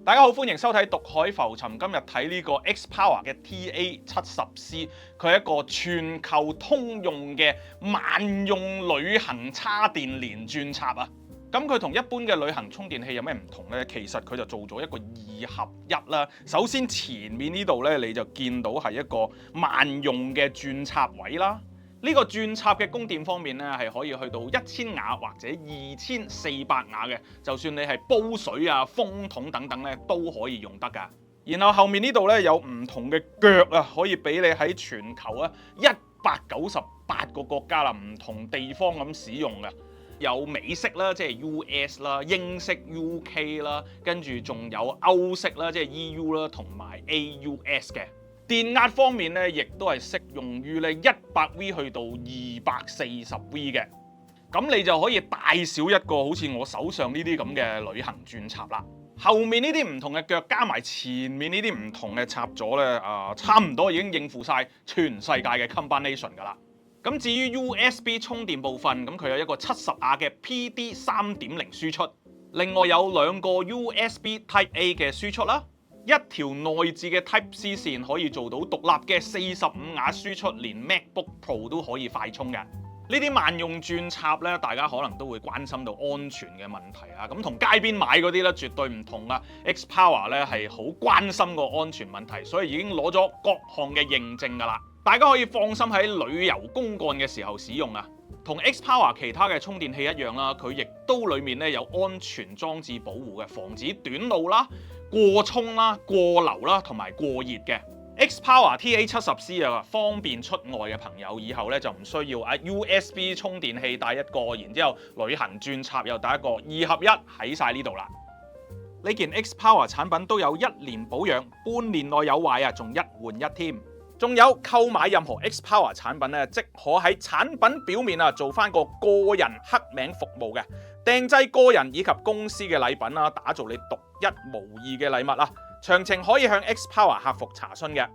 大家好，歡迎收睇《獨海浮沉》。今日睇呢個 Xpower 嘅 TA70C， 佢係一個全球通用嘅萬用旅行叉電連轉插啊！咁佢同一般嘅旅行充電器有咩唔同呢？其實佢就做咗一個2合1啦。首先前面呢度呢，你就見到係一個萬用嘅轉插位啦。呢個轉插嘅供電方面咧，係可以去到1000瓦或者2400瓦嘅，就算你係煲水啊、風筒等等咧，都可以用得㗎。然後後面呢度咧有唔同嘅腳啊，可以俾你喺全球啊198個國家啦，唔同地方咁使用嘅。有美式啦，即係 US 啦，英式 UK 啦，跟住仲有歐式啦，即係 EU 啦，同埋 AUS 嘅。電壓方面咧，亦都係適用於咧100V 去到240V 嘅，咁你就可以大小一個好似我手上呢啲咁嘅旅行轉插啦。後面呢啲唔同嘅腳加埋前面呢啲唔同嘅插座咧，差唔多已經應付晒全世界嘅 combination 㗎啦。咁至於 USB 充電部分，咁佢有一個70瓦嘅 PD 3.0輸出，另外有2個 USB Type A 嘅輸出啦。一條內置嘅 Type C 線可以做到獨立嘅45瓦輸出，連 MacBook Pro 都可以快充嘅。呢啲萬用轉插咧，大家可能都會關心到安全嘅問題啊。咁同街邊買嗰啲咧絕對唔同啊。Xpower 咧係好關心個安全問題，所以已經攞咗各項嘅認證㗎啦。大家可以放心喺旅遊公幹嘅時候使用啊。同 Xpower 其他嘅充電器一樣啦，佢亦都裡面咧有安全裝置保護嘅，防止短路啦、過充啦、過流啦同埋過熱嘅。Xpower TA70C 啊，方便出外嘅朋友以後咧就唔需要USB 充電器帶一個，然之後旅行轉插又帶一個，2合1喺晒呢度啦。呢件 Xpower 產品都有1年保養，半年內有壞啊，仲1換1添。仲有購買任何 Xpower 產品咧，即可喺產品表面做翻個個人刻名服務嘅，訂製個人以及公司嘅禮品啦，打造你獨一無二嘅禮物啦。詳情可以向 Xpower 客服查詢嘅。